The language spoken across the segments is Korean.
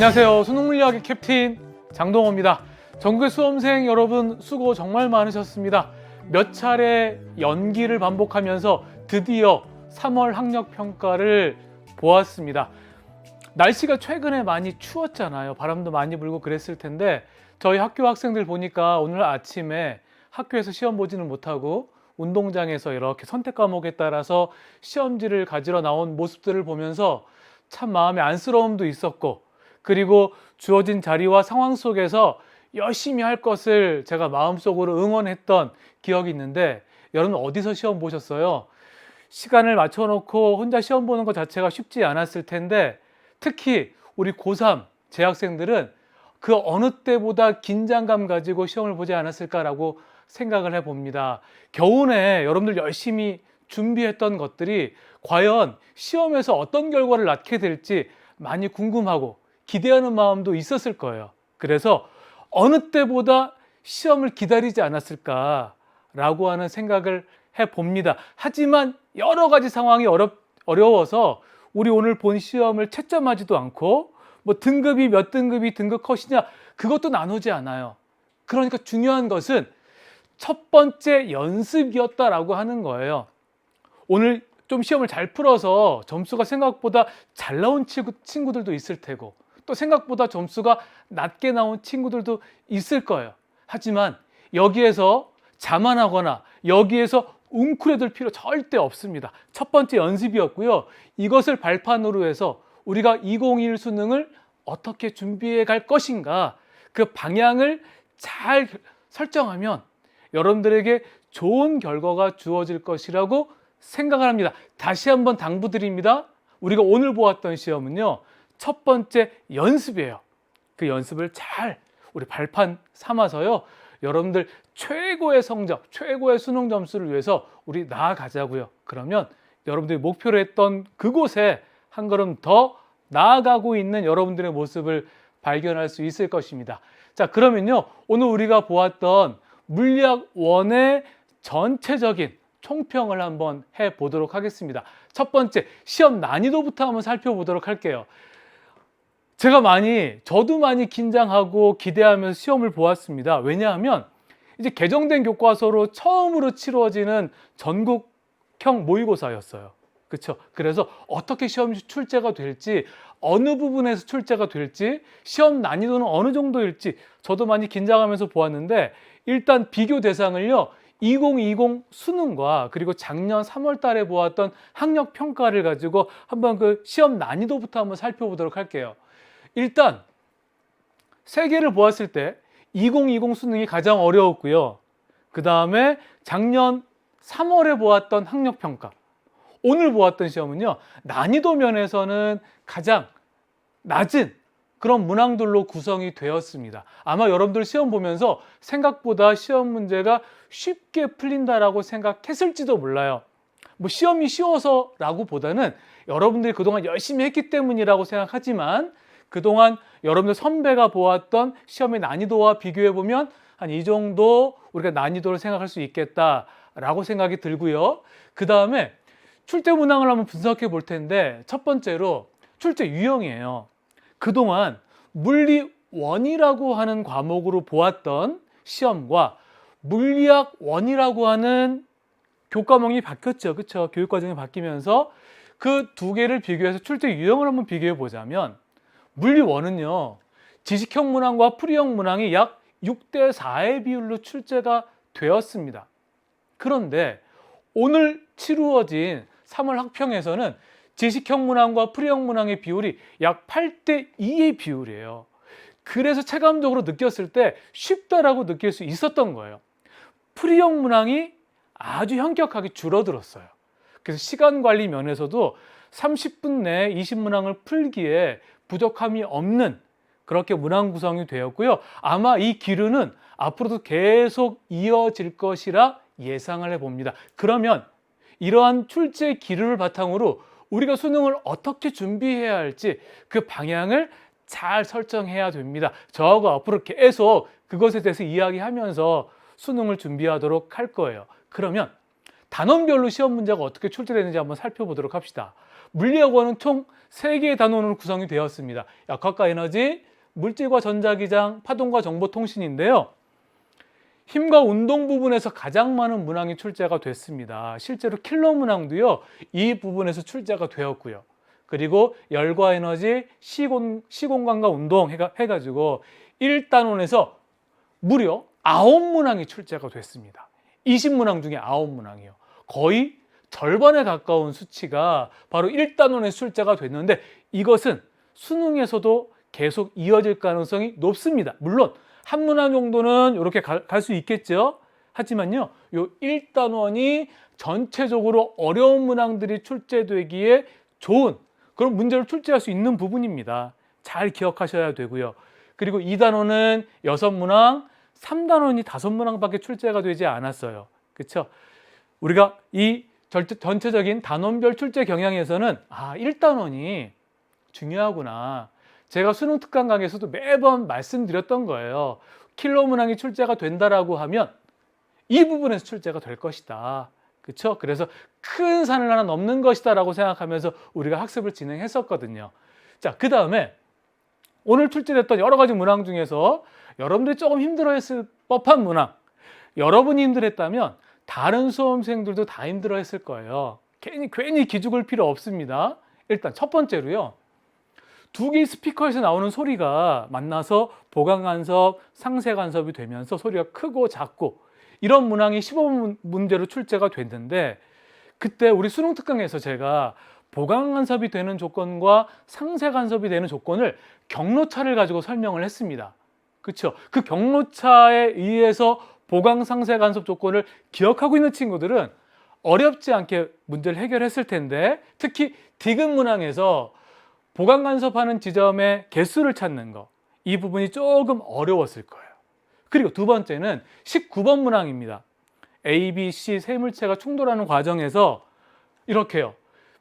안녕하세요. 수능물리학의 캡틴 장동호입니다. 전국의 수험생 여러분 수고 정말 많으셨습니다. 몇 차례 연기를 반복하면서 드디어 3월 학력평가를 보았습니다. 날씨가 최근에 많이 추웠잖아요. 바람도 많이 불고 그랬을 텐데 저희 학교 학생들 보니까 오늘 아침에 학교에서 시험 보지는 못하고 운동장에서 이렇게 선택 과목에 따라서 시험지를 가지러 나온 모습들을 보면서 참 마음에 안쓰러움도 있었고, 그리고 주어진 자리와 상황 속에서 열심히 할 것을 제가 마음속으로 응원했던 기억이 있는데, 여러분 어디서 시험 보셨어요? 시간을 맞춰놓고 혼자 시험 보는 것 자체가 쉽지 않았을 텐데, 특히 우리 고3 재학생들은 그 어느 때보다 긴장감 가지고 시험을 보지 않았을까라고 생각을 해봅니다. 겨우내 여러분들 열심히 준비했던 것들이 과연 시험에서 어떤 결과를 낳게 될지 많이 궁금하고 기대하는 마음도 있었을 거예요. 그래서 어느 때보다 시험을 기다리지 않았을까라고 하는 생각을 해봅니다. 하지만 여러 가지 상황이 어려워서 우리 오늘 본 시험을 채점하지도 않고 뭐 등급이 몇 등급이 등급 컷이냐 그것도 나누지 않아요. 그러니까 중요한 것은 첫 번째 연습이었다라고 하는 거예요. 오늘 좀 시험을 잘 풀어서 점수가 생각보다 잘 나온 친구들도 있을 테고, 또 생각보다 점수가 낮게 나온 친구들도 있을 거예요. 하지만 여기에서 자만하거나 여기에서 웅크려들 필요 절대 없습니다. 첫 번째 연습이었고요. 이것을 발판으로 해서 우리가 2021 수능을 어떻게 준비해 갈 것인가, 그 방향을 잘 설정하면 여러분들에게 좋은 결과가 주어질 것이라고 생각을 합니다. 다시 한번 당부드립니다. 우리가 오늘 보았던 시험은요, 첫 번째 연습이에요. 그 연습을 잘 우리 발판 삼아서요, 여러분들 최고의 성적, 최고의 수능 점수를 위해서 우리 나아가자고요. 그러면 여러분들이 목표로 했던 그곳에 한 걸음 더 나아가고 있는 여러분들의 모습을 발견할 수 있을 것입니다. 자, 그러면요, 오늘 우리가 보았던 물리학 1의 전체적인 총평을 한번 해보도록 하겠습니다. 첫 번째, 시험 난이도부터 한번 살펴보도록 할게요. 저도 많이 긴장하고 기대하면서 시험을 보았습니다. 왜냐하면 이제 개정된 교과서로 처음으로 치루어지는 전국형 모의고사였어요. 그렇죠? 그래서 어떻게 시험 출제가 될지, 어느 부분에서 출제가 될지, 시험 난이도는 어느 정도일지 저도 많이 긴장하면서 보았는데, 일단 비교 대상을요, 2020 수능과 그리고 작년 3월 달에 보았던 학력 평가를 가지고 한번 그 시험 난이도부터 한번 살펴보도록 할게요. 일단 세 개를 보았을 때 2020 수능이 가장 어려웠고요. 그 다음에 작년 3월에 보았던 학력 평가, 오늘 보았던 시험은요, 난이도 면에서는 가장 낮은 그런 문항들로 구성이 되었습니다. 아마 여러분들 시험 보면서 생각보다 시험 문제가 쉽게 풀린다라고 생각했을지도 몰라요. 뭐 시험이 쉬워서라고 보다는 여러분들이 그동안 열심히 했기 때문이라고 생각하지만, 그동안 여러분들 선배가 보았던 시험의 난이도와 비교해 보면 한 이 정도 우리가 난이도를 생각할 수 있겠다라고 생각이 들고요. 그 다음에 출제 문항을 한번 분석해 볼 텐데, 첫 번째로 출제 유형이에요. 그동안 물리 1이라고 하는 과목으로 보았던 시험과 물리학 1이라고 하는 교과목이 바뀌었죠. 그렇죠? 교육과정이 바뀌면서 그 두 개를 비교해서 출제 유형을 한번 비교해 보자면, 물리 1은요, 지식형 문항과 풀이형 문항이 약 6대 4의 비율로 출제가 되었습니다. 그런데 오늘 치루어진 3월 학평에서는 지식형 문항과 풀이형 문항의 비율이 약 8대 2의 비율이에요. 그래서 체감적으로 느꼈을 때 쉽다라고 느낄 수 있었던 거예요. 풀이형 문항이 아주 현격하게 줄어들었어요. 그래서 시간 관리 면에서도 30분 내에 20문항을 풀기에 부족함이 없는 그렇게 문항 구성이 되었고요. 아마 이 기류는 앞으로도 계속 이어질 것이라 예상을 해봅니다. 그러면 이러한 출제 기류를 바탕으로 우리가 수능을 어떻게 준비해야 할지 그 방향을 잘 설정해야 됩니다. 저하고 앞으로 계속 그것에 대해서 이야기하면서 수능을 준비하도록 할 거예요. 그러면 단원별로 시험 문제가 어떻게 출제되는지 한번 살펴보도록 합시다. 물리학원은 총 3개의 단원으로 구성이 되었습니다. 약학과 에너지, 물질과 전자기장, 파동과 정보통신인데요. 힘과 운동 부분에서 가장 많은 문항이 출제가 됐습니다. 실제로 킬러 문항도요, 이 부분에서 출제가 되었고요. 그리고 열과 에너지, 시공간과 운동 해가지고 1단원에서 무려 9문항이 출제가 됐습니다. 20문항 중에 9문항이요. 거의 절반에 가까운 수치가 바로 1단원에 출제가 됐는데 이것은 수능에서도 계속 이어질 가능성이 높습니다. 물론 한 문항 정도는 이렇게 갈 수 있겠죠. 하지만요, 요 1단원이 전체적으로 어려운 문항들이 출제되기에 좋은 그런 문제를 출제할 수 있는 부분입니다. 잘 기억하셔야 되고요. 그리고 2단원은 6문항, 3단원이 5문항밖에 출제가 되지 않았어요. 그렇죠? 우리가 이 전체적인 단원별 출제 경향에서는 1단원이 중요하구나. 제가 수능 특강 강의에서도 매번 말씀드렸던 거예요. 킬러 문항이 출제가 된다라고 하면 이 부분에서 출제가 될 것이다. 그렇죠? 그래서 큰 산을 하나 넘는 것이다라고 생각하면서 우리가 학습을 진행했었거든요. 자, 그 다음에 오늘 출제됐던 여러 가지 문항 중에서 여러분들이 조금 힘들어했을 법한 문항, 여러분이 힘들었다면 다른 수험생들도 다 힘들어했을 거예요. 괜히 기죽을 필요 없습니다. 일단 첫 번째로요, 2개의 스피커에서 나오는 소리가 만나서 보강간섭, 상쇄간섭이 되면서 소리가 크고 작고 이런 문항이 15문 문제로 출제가 됐는데 그때 우리 수능 특강에서 제가 보강간섭이 되는 조건과 상쇄간섭이 되는 조건을 경로차를 가지고 설명을 했습니다. 그렇죠? 그 경로차에 의해서 보강, 상쇄간섭 조건을 기억하고 있는 친구들은 어렵지 않게 문제를 해결했을 텐데 특히 디귿 문항에서 보강 간섭하는 지점의 개수를 찾는 거, 이 부분이 조금 어려웠을 거예요. 그리고 두 번째는 19번 문항입니다. A, B, C 세 물체가 충돌하는 과정에서 이렇게요.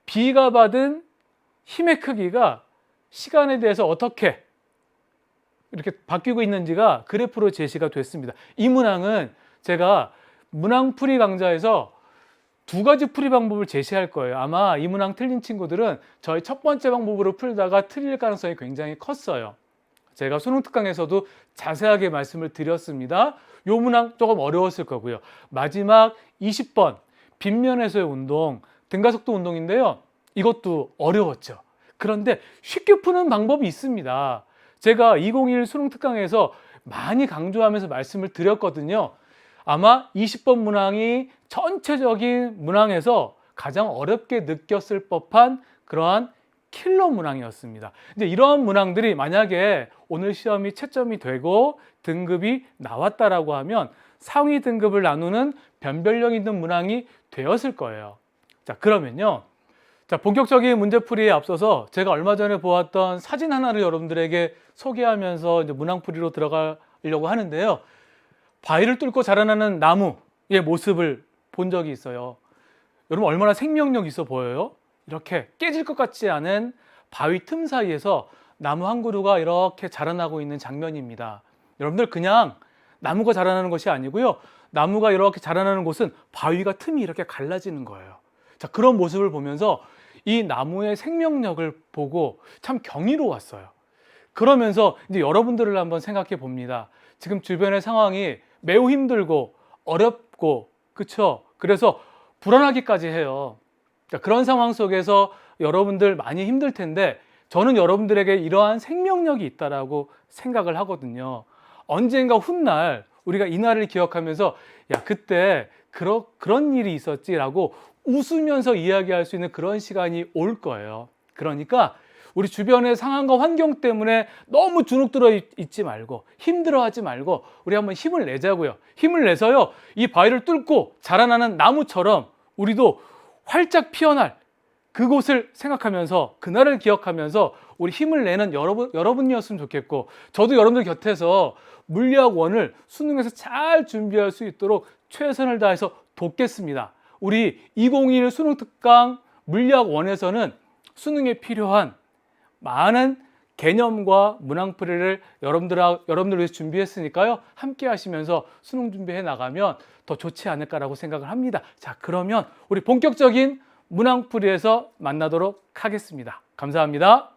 B가 받은 힘의 크기가 시간에 대해서 어떻게 이렇게 바뀌고 있는지가 그래프로 제시가 됐습니다. 이 문항은 제가 문항풀이 강좌에서 2가지 풀이 방법을 제시할 거예요. 아마 이 문항 틀린 친구들은 저희 첫 번째 방법으로 풀다가 틀릴 가능성이 굉장히 컸어요. 제가 수능 특강에서도 자세하게 말씀을 드렸습니다. 이 문항 조금 어려웠을 거고요. 마지막 20번 빗면에서의 운동, 등가속도 운동인데요. 이것도 어려웠죠. 그런데 쉽게 푸는 방법이 있습니다. 제가 2021 수능 특강에서 많이 강조하면서 말씀을 드렸거든요. 아마 20번 문항이 전체적인 문항에서 가장 어렵게 느꼈을 법한 그러한 킬러 문항이었습니다. 이제 이러한 문항들이 만약에 오늘 시험이 채점이 되고 등급이 나왔다라고 하면 상위 등급을 나누는 변별력 있는 문항이 되었을 거예요. 자, 그러면요. 자, 본격적인 문제풀이에 앞서서 제가 얼마 전에 보았던 사진 하나를 여러분들에게 소개하면서 이제 문항풀이로 들어가려고 하는데요. 바위를 뚫고 자라나는 나무의 모습을 본 적이 있어요. 여러분 얼마나 생명력 있어 보여요? 이렇게 깨질 것 같지 않은 바위 틈 사이에서 나무 한 그루가 이렇게 자라나고 있는 장면입니다. 여러분들 그냥 나무가 자라나는 것이 아니고요. 나무가 이렇게 자라나는 곳은 바위가 틈이 이렇게 갈라지는 거예요. 자, 그런 모습을 보면서 이 나무의 생명력을 보고 참 경이로웠어요. 그러면서 이제 여러분들을 한번 생각해 봅니다. 지금 주변의 상황이 매우 힘들고 어렵고 그렇죠? 그래서 불안하기까지 해요. 자, 그런 상황 속에서 여러분들 많이 힘들 텐데 저는 여러분들에게 이러한 생명력이 있다라고 생각을 하거든요. 언젠가 훗날 우리가 이날을 기억하면서 야, 그때 그런 일이 있었지라고 웃으면서 이야기할 수 있는 그런 시간이 올 거예요. 그러니까 우리 주변의 상황과 환경 때문에 너무 주눅들어 있지 말고 힘들어하지 말고 우리 한번 힘을 내자고요. 힘을 내서요. 이 바위를 뚫고 자라나는 나무처럼 우리도 활짝 피어날 그곳을 생각하면서 그날을 기억하면서 우리 힘을 내는 여러분이었으면 좋겠고 저도 여러분들 곁에서 물리학 1을 수능에서 잘 준비할 수 있도록 최선을 다해서 돕겠습니다. 우리 2021 수능 특강 물리학 1에서는 수능에 필요한 많은 개념과 문항풀이를 여러분들 위해서 준비했으니까요. 함께 하시면서 수능 준비해 나가면 더 좋지 않을까라고 생각을 합니다. 자, 그러면 우리 본격적인 문항풀이에서 만나도록 하겠습니다. 감사합니다.